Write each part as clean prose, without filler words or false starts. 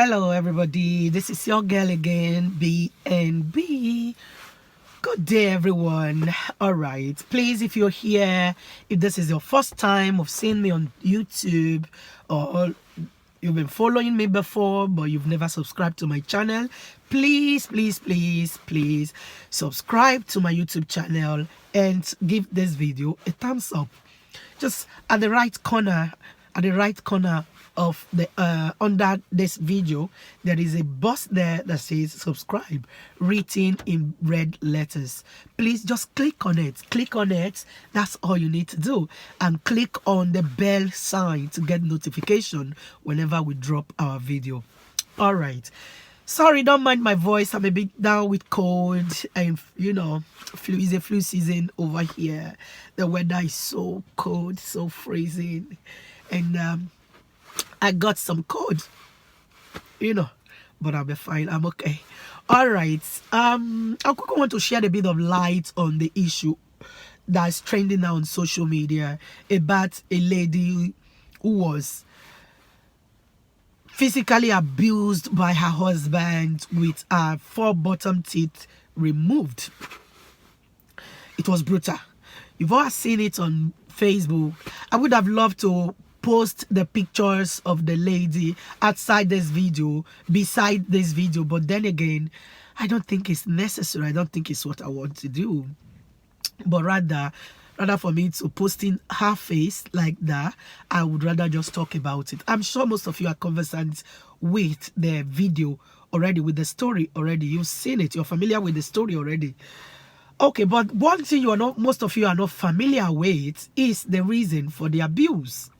Hello everybody, this is your girl again, BNB. Good day everyone. All right, please, if you're here, if this is your first time of seeing me on YouTube, or you've been following me before but you've never subscribed to my channel, please subscribe to my YouTube channel and give this video a thumbs up. Just at the right corner of the under this video, there is a box there that says subscribe, written in red letters. Please just click on it. That's all you need to do, and click on the bell sign to get notification whenever we drop our video. All right, sorry, don't mind my voice. I'm a bit down with cold, and flu is a flu season over here. The weather is so cold, so freezing, and I got some cold, but I'll be fine. I'm okay. All right. I quickly want to shed a bit of light on the issue that's trending now on social media about a lady who was physically abused by her husband with her 4 bottom teeth removed. It was brutal. You've all seen it on Facebook. I would have loved to post the pictures of the lady outside this video, beside this video, but then again, I don't think it's necessary. I don't think it's what I want to do. But rather for me to posting her face like that, I would rather just talk about it. I'm sure most of you are conversant with the video already, with the story already. You've seen it. You're familiar with the story already. Okay, but one thing most of you are not familiar with is the reason for the abuse.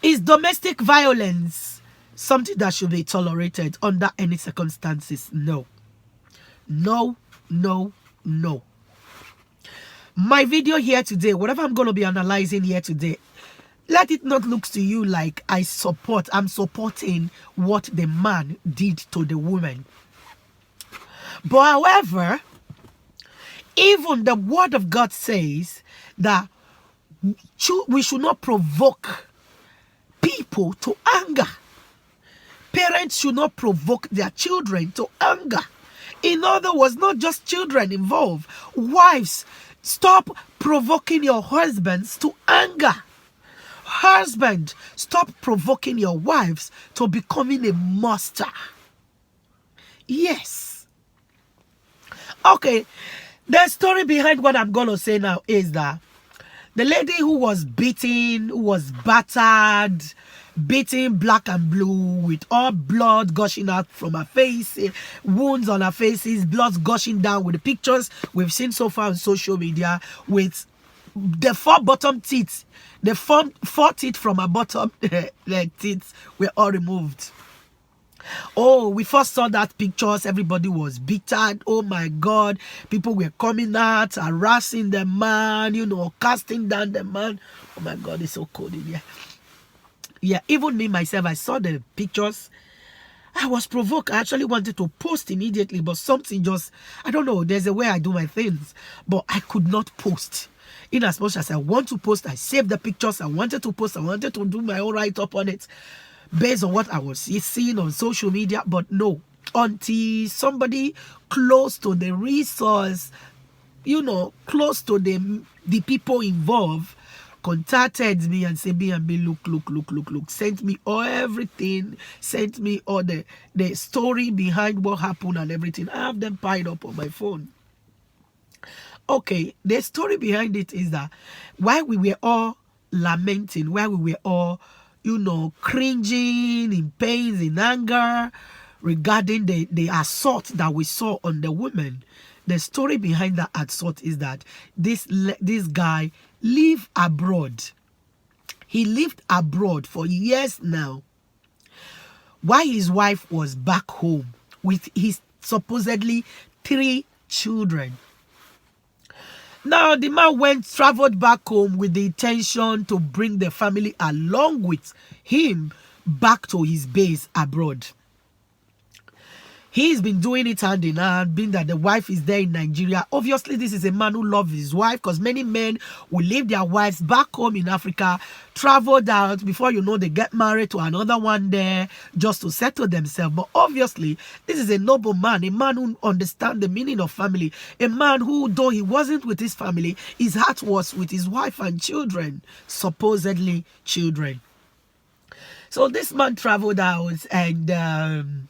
Is domestic violence something that should be tolerated under any circumstances? No. No. My video here today, whatever I'm going to be analyzing here today, let it not look to you like I'm supporting what the man did to the woman. But however, even the word of God says that we should not provoke people to anger. Parents should not provoke their children to anger. In other words, not just children involved. Wives, stop provoking your husbands to anger. Husband, stop provoking your wives to becoming a monster. Yes. Okay, the story behind what I'm going to say now is that the lady who was beaten, who was battered, beaten black and blue, with all blood gushing out from her face, wounds on her faces, blood gushing down, with the pictures we've seen so far on social media, with the 4 bottom teeth, the 4 teeth from her bottom, the teeth were all removed. Oh, we first saw that pictures, everybody was beaten. Oh my God, people were coming out, harassing the man, casting down the man. Oh my God, it's so cold in here. Yeah, even me myself, I saw the pictures. I was provoked. I actually wanted to post immediately, but something just, I don't know, there's a way I do my things, but I could not post. In as much as I want to post, I saved the pictures. I wanted to post, I wanted to do my own write-up on it, based on what I was seeing on social media, but no, until somebody close to the resource, close to the people involved, contacted me and said, B&B, look, sent me all everything, sent me all the story behind what happened and everything. I have them piled up on my phone. Okay, the story behind it is that while we were all lamenting, while we were all cringing, in pain, in anger regarding the assault that we saw on the woman, the story behind that assault is that this guy lived abroad. He lived abroad for years now, while his wife was back home with his supposedly 3 children. Now, the man traveled back home with the intention to bring the family along with him back to his base abroad. He's been doing it hand in hand, being that the wife is there in Nigeria. Obviously, this is a man who loves his wife, because many men will leave their wives back home in Africa, traveled out, before you know they get married to another one there just to settle themselves. But obviously, this is a noble man, a man who understands the meaning of family, a man who, though he wasn't with his family, his heart was with his wife and children, supposedly children. So this man traveled out, and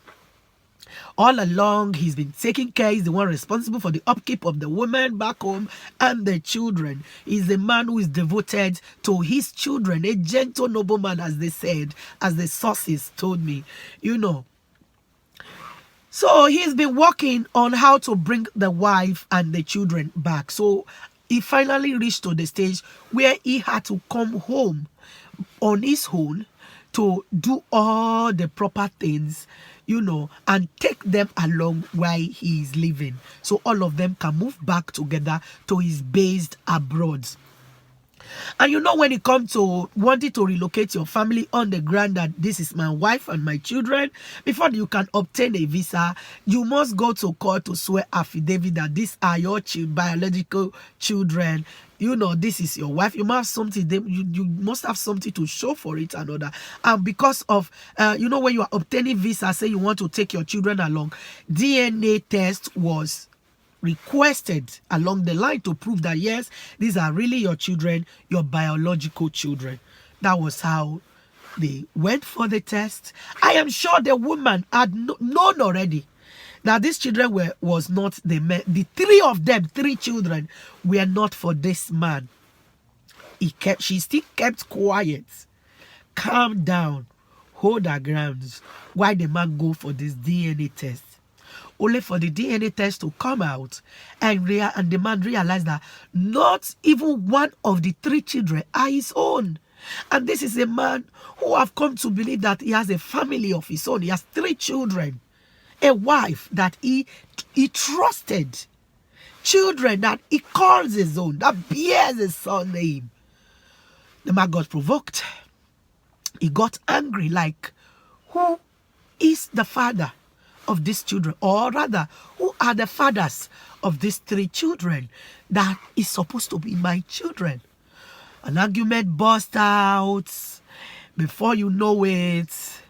all along, he's been taking care. He's the one responsible for the upkeep of the women back home and the children. He's the man who is devoted to his children, a gentle nobleman, as they said, as the sources told me, you know. So he's been working on how to bring the wife and the children back. So he finally reached to the stage where he had to come home on his own to do all the proper things, you know, and take them along while he is living, so all of them can move back together to his base abroad. And you know, when it comes to wanting to relocate your family on the ground that this is my wife and my children, before you can obtain a visa, you must go to court to swear affidavit that these are your biological children. You know, this is your wife. You must have something. You must have something to show for it and other. And because of, you know, when you are obtaining visa, say you want to take your children along, DNA test was requested along the line to prove that yes, these are really your children, your biological children. That was how they went for the test. I am sure the woman had known already that these children was not the men. The three of them, three children, were not for this man. She still kept quiet, calm down, hold her grounds while the man go for this DNA test. Only for the DNA test to come out, and the man realized that not even one of the three children are his own. And this is a man who have come to believe that he has a family of his own. He has three children, a wife that he trusted, children that he calls his own, that bears his son name. The man got provoked. He got angry, like, who is the father of these children? Or rather, who are the fathers of these three children that is supposed to be my children? An argument burst out. Before you know it,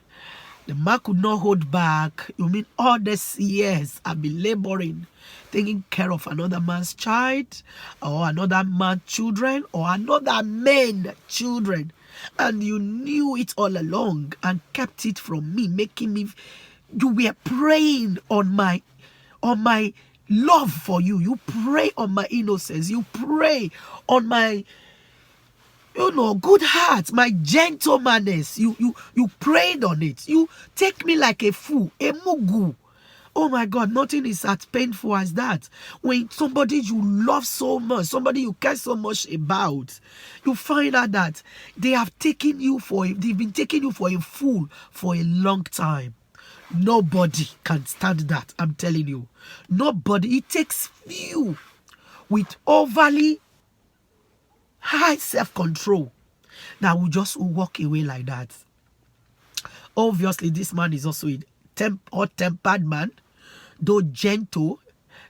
the man could not hold back. You mean all these years I've been laboring, taking care of another man's child, or another man's children, or another man's children, and you knew it all along and kept it from me, making me. You were preying on my love for you. You prey on my innocence. You prey on my, you know, good heart, my gentleness. You preyed on it. You take me like a fool, a mugu. Oh my God, nothing is as painful as that. When somebody you love so much, somebody you care so much about, you find out that they've been taking you for a fool for a long time. Nobody can stand that, I'm telling you. Nobody. It takes few with overly high self-control that will just walk away like that. Obviously, this man is also a hot-tempered man, though gentle.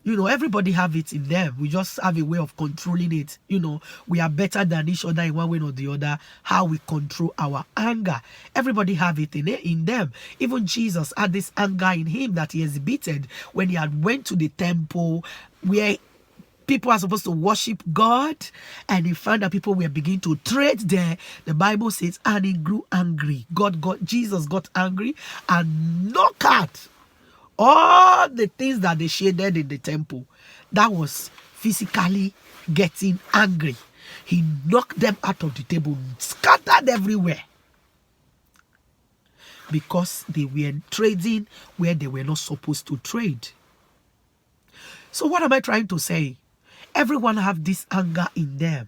You know, everybody have it in them. We just have a way of controlling it. You know, we are better than each other in one way or the other. How we control our anger. Everybody have it in them. Even Jesus had this anger in him that he exhibited when he had went to the temple where people are supposed to worship God, and he found that people were beginning to trade there. The Bible says, and he grew angry. Jesus got angry and knocked out all the things that they shaded in the temple. That was physically getting angry. He knocked them out of the table, scattered everywhere, because they were trading where they were not supposed to trade. So what am I trying to say? Everyone have this anger in them.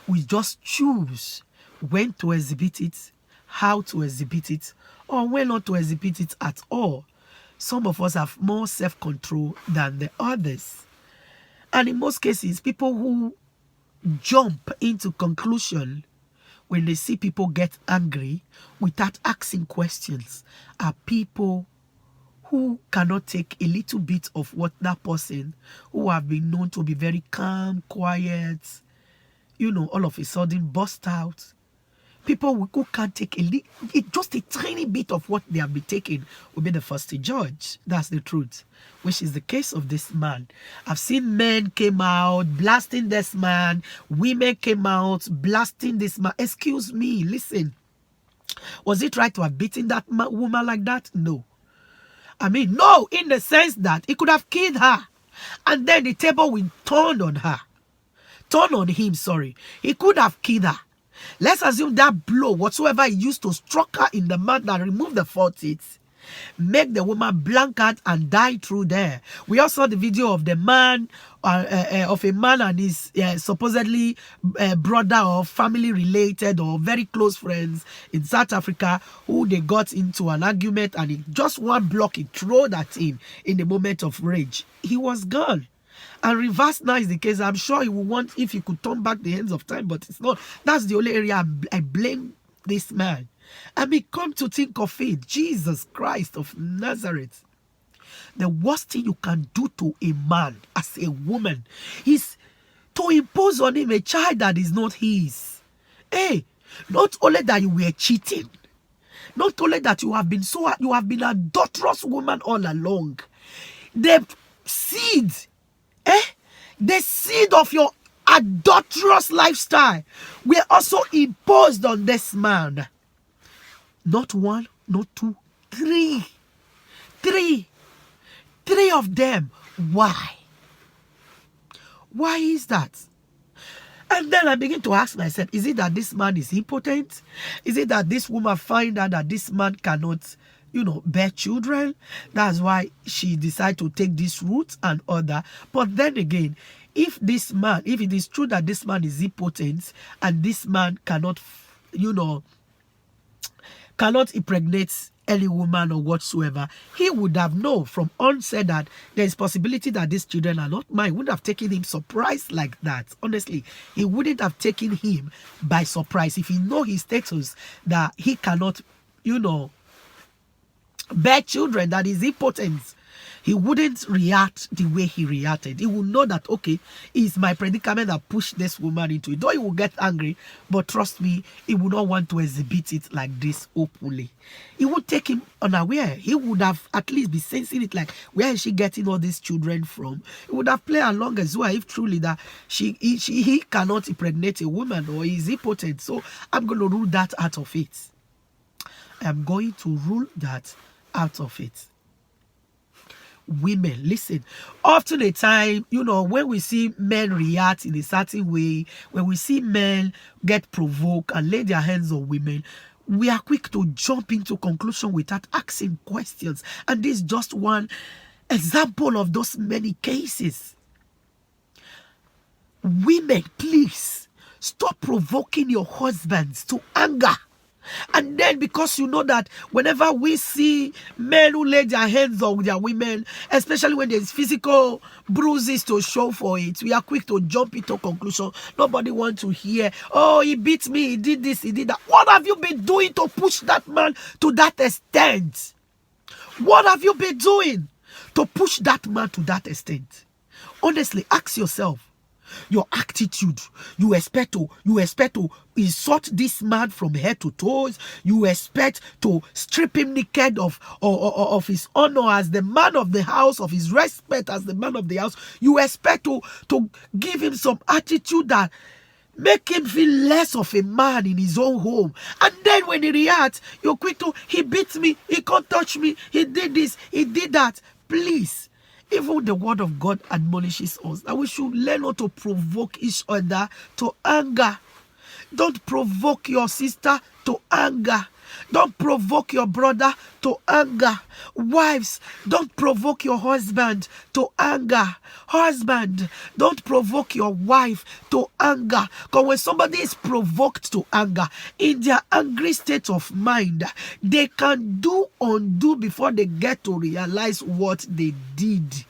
We just choose when to exhibit it, how to exhibit it, or when not to exhibit it at all. Some of us have more self-control than the others. And in most cases, people who jump into conclusion when they see people get angry without asking questions are people who cannot take a little bit of what that person who have been known to be very calm, quiet, all of a sudden burst out. People who can't take just a tiny bit of what they have been taking will be the first to judge. That's the truth, which is the case of this man. I've seen men came out blasting this man. Women came out blasting this man. Excuse me, listen. Was it right to have beaten that woman like that? No. I mean, no, in the sense that he could have killed her. And then the table will turn on her. Turn on him, sorry. He could have killed her. Let's assume that blow, whatsoever he used to struck her in the mouth and remove the 4 teeth, make the woman blank out and die through there. We also saw the video of the man, of a man and his supposedly brother or family related or very close friends in South Africa, who they got into an argument and just one block he threw at him in the moment of rage. He was gone. And reverse now is the case. I'm sure he would want if he could turn back the hands of time, but it's not. That's the only area I blame this man. I mean, come to think of it, Jesus Christ of Nazareth. The worst thing you can do to a man as a woman is to impose on him a child that is not his. Hey, not only that you were cheating, not only that you have been an adulterous woman all along. The seed of your adulterous lifestyle were also imposed on this man. Not one, not two, three. Three of them. Why? Why is that? And then I begin to ask myself, is it that this man is impotent? Is it that this woman find out that this man cannot, bear children? That's why she decided to take this route and other. But then again, if it is true that this man is impotent and this man cannot, cannot impregnate any woman or whatsoever, he would have known from onset that there is possibility that these children are not mine. He wouldn't have taken him surprised like that. Honestly, he wouldn't have taken him by surprise if he know his status that he cannot, bear children, that is impotent. He wouldn't react the way he reacted. He would know that, okay, it's my predicament that pushed this woman into it. Though he will get angry, but trust me, he would not want to exhibit it like this openly. It would take him unaware. He would have at least be sensing it, like, where is she getting all these children from? He would have played along as well if truly that he cannot impregnate a woman or is impotent. So I'm going to rule that out of it. I'm going to rule that out of it. Women, listen, often a time, when we see men react in a certain way, when we see men get provoked and lay their hands on women, we are quick to jump into conclusion without asking questions. And this is just one example of those many cases. Women, please stop provoking your husbands to anger. And then, because you know that whenever we see men who lay their hands on their women, especially when there's physical bruises to show for it, we are quick to jump into conclusion. Nobody wants to hear, oh, he beat me, he did this, he did that. What have you been doing to push that man to that extent? What have you been doing to push that man to that extent? Honestly, ask yourself. Your attitude, you expect to insult this man from head to toes. You expect to strip him naked of his honor as the man of the house, of his respect as the man of the house. You expect to give him some attitude that make him feel less of a man in his own home. And then when he reacts, you're quick to, he beat me, he can't touch me, he did this, he did that. Please. Even the word of God admonishes us that we should learn not to provoke each other to anger. Don't provoke your sister to anger. Don't provoke your brother to anger. Wives, don't provoke your husband to anger. Husband, don't provoke your wife to anger. Because when somebody is provoked to anger, in their angry state of mind, they can do undo before they get to realize what they did.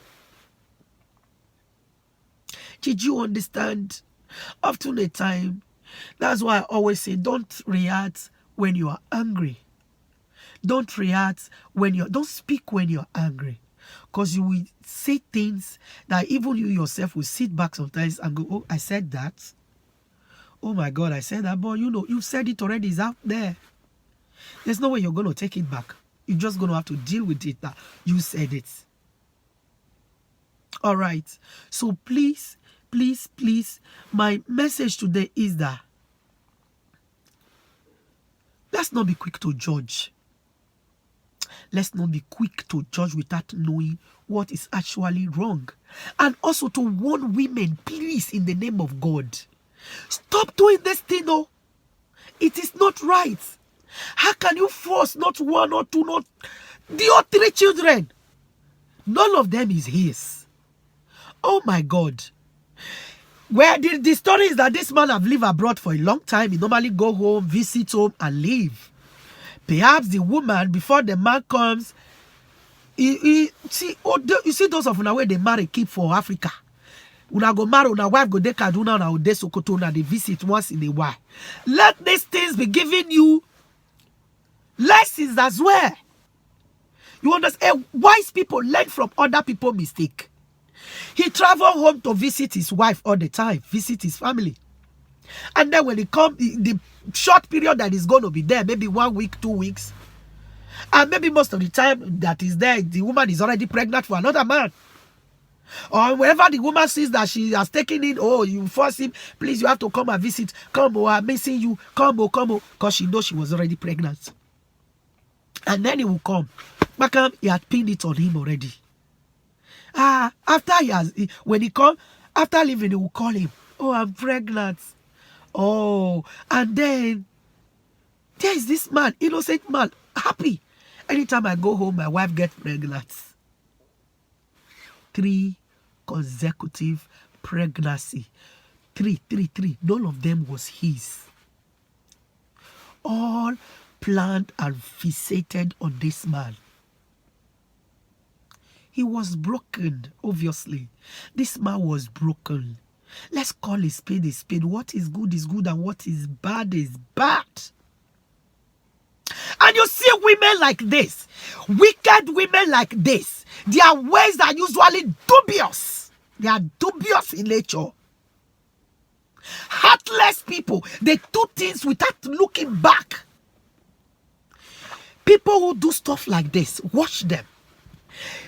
Did you understand? Often a time, that's why I always say, don't react when you are angry. Don't react when don't speak when you're angry. Because you will say things that even you yourself will sit back sometimes and go, oh, I said that. Oh my God, I said that. But you know, you said it already. It's out there. There's no way you're going to take it back. You're just going to have to deal with it that you said it. All right. So please, please, please, my message today is that let's not be quick to judge. Let's not be quick to judge without knowing what is actually wrong. And also to warn women, please, in the name of God, stop doing this thing, oh. It is not right. How can you force not one or two, not the 3 children? None of them is his. Oh my God. Where the story is that this man have lived abroad for a long time. He normally go home, visit home, and leave. Perhaps the woman, before the man comes, you see those of una where they marry keep for Africa. Una go marry, una wife go de Kaduna, una go de Sokoto, una they visit once in a while. Let these things be giving you lessons as well. You understand? Wise people learn from other people's mistake. He travel home to visit his wife all the time, visit his family. And then when he come, the short period that is going to be there, maybe 1 week, 2 weeks, and maybe most of the time that is there, the woman is already pregnant for another man. Or whenever the woman sees that she has taken it, oh, you force him, please, you have to come and visit. Come, oh, I'm missing you. Come, oh, because she knows she was already pregnant. And then he will come. Makam, he had pinned it on him already. When he come, after leaving, he will call him. Oh, I'm pregnant. Oh, and then there is this man, innocent man, happy. Anytime I go home, my wife gets pregnant. 3 consecutive pregnancy. 3. None of them was his. All planned and fixated on this man. He was broken, obviously. This man was broken. Let's call a spade a spade. What is good and what is bad is bad. And you see women like this, wicked women like this, their ways are usually dubious. They are dubious in nature. Heartless people, they do things without looking back. People who do stuff like this, watch them.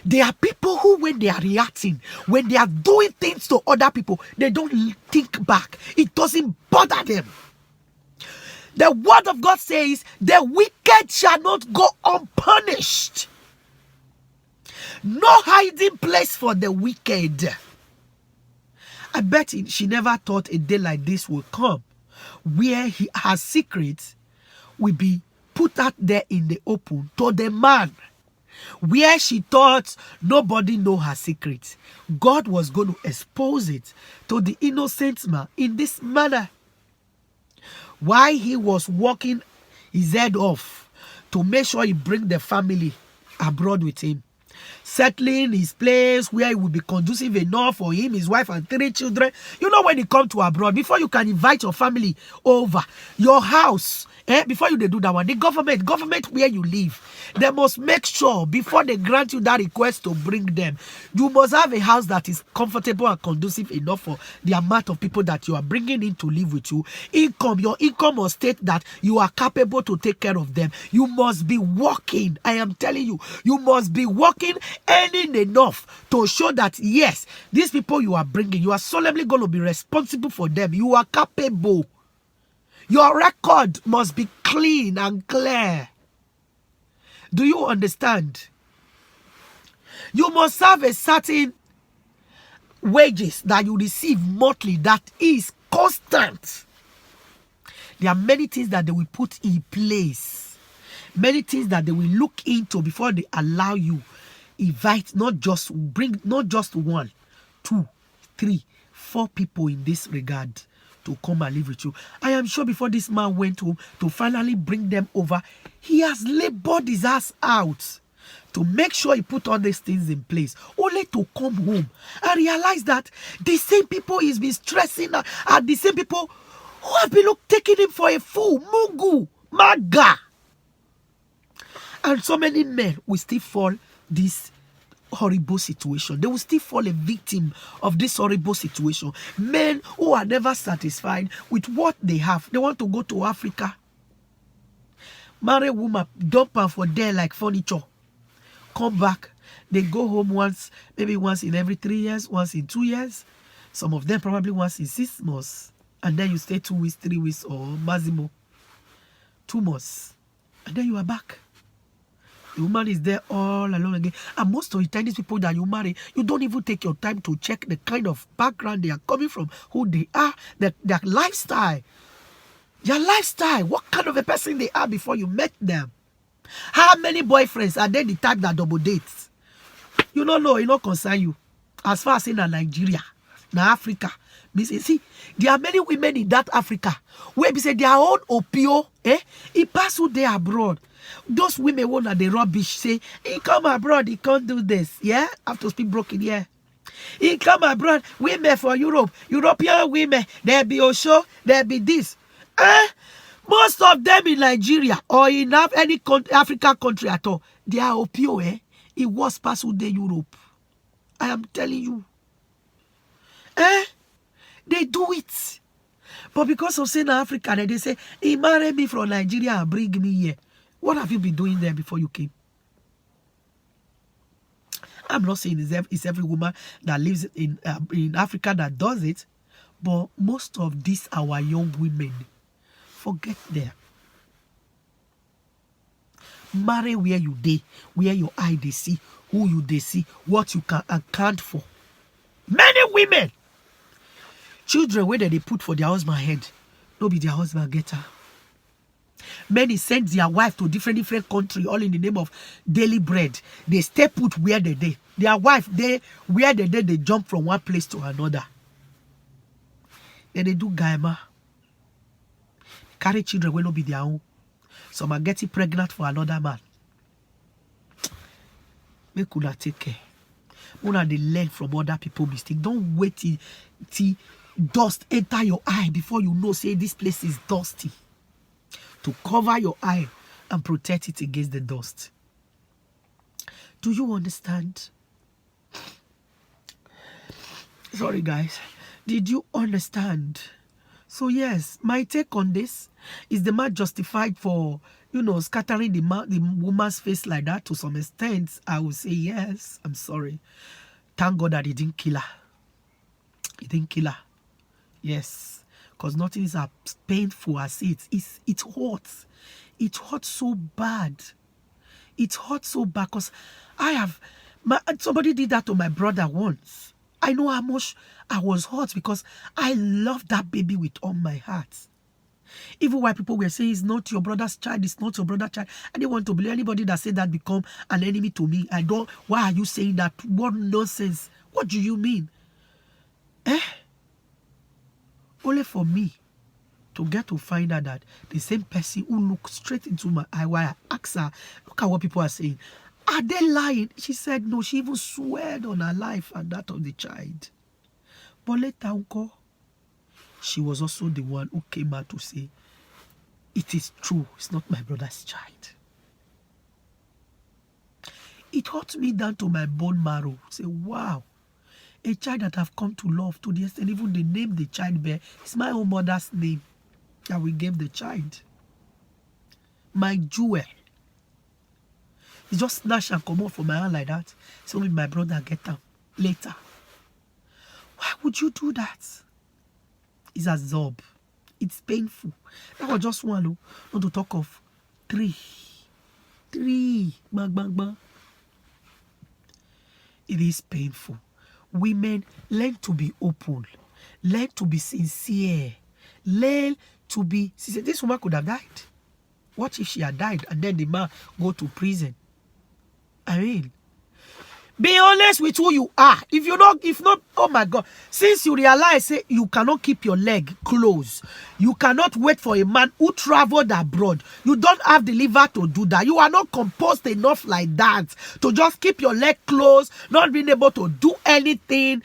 There are people who, when they are reacting, when they are doing things to other people, they don't think back. It doesn't bother them. The word of God says, the wicked shall not go unpunished. No hiding place for the wicked. I bet she never thought a day like this would come, where her secrets will be put out there in the open to the man. Where she thought nobody know her secrets, God was going to expose it to the innocent man in this manner. Why he was walking his head off to make sure he bring the family abroad with him, settling his place where it would be conducive enough for him, his wife, and 3 children. You know, when you come to abroad, before you can invite your family over, your house, before you do that one, the government where you live, they must make sure before they grant you that request to bring them, you must have a house that is comfortable and conducive enough for the amount of people that you are bringing in to live with you. Your income must state that you are capable to take care of them. You must be working. I am telling you, you must be working, earning enough to show that, yes, these people you are bringing, you are solemnly going to be responsible for them. You are capable. Your record must be clean and clear. Do you understand? You must have a certain wages that you receive monthly that is constant. There are many things that they will put in place. Many things that they will look into before they allow you invite, not just 1, 2, 3, 4 people in this regard to come and live with you. I am sure before this man went home to finally bring them over, he has labored his ass out to make sure he put all these things in place, only to come home and realize that the same people he's been stressing are the same people who have been taking him for a fool, Mungu, Maga. And so many men will still fall this horrible situation. They will still fall a victim of this horrible situation. Men who are never satisfied with what they have. They want to go to Africa. Marry a woman, dump her for there like furniture. Come back. They go home once, maybe once in every 3 years, once in 2 years. Some of them probably once in 6 months. And then you stay 2 weeks, 3 weeks, or maximum 2 months. And then you are back. The woman is there all alone again. And most of the time, these people that you marry, you don't even take your time to check the kind of background they are coming from, who they are, their lifestyle. Their lifestyle, what kind of a person they are before you met them. How many boyfriends are they the type that double dates? You don't know, it don't concern you. As far as in Nigeria, in Africa, see, there are many women in that Africa where they say their own opio, it pass through there abroad. Those women want at the rubbish say, he come abroad, he can't do this. Yeah, have to speak broken, yeah. He come abroad, women for Europe, European women, there be Osho, there be this. Most of them in Nigeria or in any African country at all, they are opio, it was past through the Europe. I am telling you. They do it. But because of saying Africa, they say, he married me from Nigeria and bring me here. What have you been doing there before you came? I'm not saying it's every woman that lives in Africa that does it, but most of these our young women, forget them. Marry where you dey, where your eye they see, who you they see, what you can account for. Many women, children where they put for their husband head, no be their husband get her. Many send their wife to different country, all in the name of daily bread. They stay put where they dey. Their wife, where they dey, they jump from one place to another. Then they do gaima. Carry children will not be their own. Some are getting pregnant for another man. Make una take care. Una they learn from other people's mistakes. Don't wait till dust enter your eye before you know, say this place is dusty. To cover your eye and protect it against the dust. Do you understand? Sorry, guys. Did you understand? So, yes, my take on this is the man justified for, scattering the woman's face like that to some extent? I will say yes. I'm sorry. Thank God that he didn't kill her. He didn't kill her. Yes. Because nothing is as painful as it. It hurts. It hurts so bad. It hurts so bad because somebody did that to my brother once. I know how much I was hurt because I love that baby with all my heart. Even while people were saying it's not your brother's child, it's not your brother's child. I didn't want to believe anybody that said that become an enemy to me. Why are you saying that? What nonsense? What do you mean? Only for me to get to find out that the same person who looked straight into my eye while I asked her, look at what people are saying. Are they lying? She said no. She even swore on her life and that of the child. But later, uncle, she was also the one who came out to say, it is true. It's not my brother's child. It hurt me down to my bone marrow. Say, wow. A child that I've come to love to the extent even the name the child bear is my own mother's name that we gave the child. My jewel. He just snatched and come out from my hand like that. So only my brother get them later. Why would you do that? It's a job. It's painful. That was just one. Not to talk of 3. Bang, bang, bang. It is painful. Women, learn to be open. Learn to be sincere. Learn to be sincere. This woman could have died. What if she had died and then the man go to prison? I mean, be honest with who you are. If not, oh my God. Since you realize you cannot keep your leg closed, you cannot wait for a man who traveled abroad. You don't have the liver to do that. You are not composed enough like that to just keep your leg closed, not being able to do anything.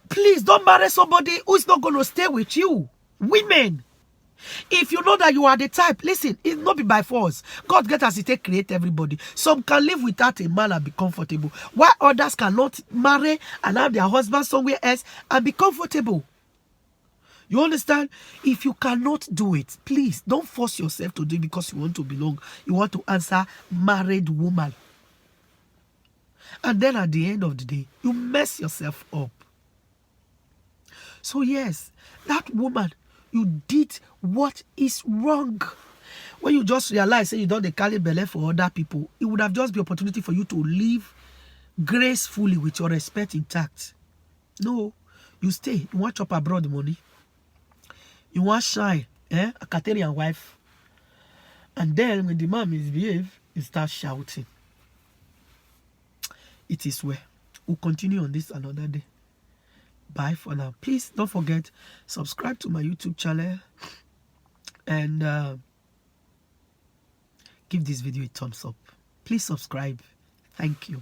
Please don't marry somebody who is not going to stay with you. Women, If you know that you are the type, listen, it not be by force. God get as he take create everybody. Some can live without a man and be comfortable, while others cannot marry and have their husband somewhere else and be comfortable. You understand? If you cannot do it, please don't force yourself to do it because you want to belong. You want to answer married woman. And then at the end of the day, you mess yourself up. So yes, that woman, you did what is wrong. When you just realize you don't carry belly for other people, it would have just been opportunity for you to live gracefully with your respect intact. No, you stay. You want chop abroad money. You want shine, a Catherian wife. And then when the man misbehave, you start shouting. It is well. We'll continue on this another day. Bye for now. Please don't forget, subscribe to my YouTube channel and give this video a thumbs up. Please subscribe. Thank you.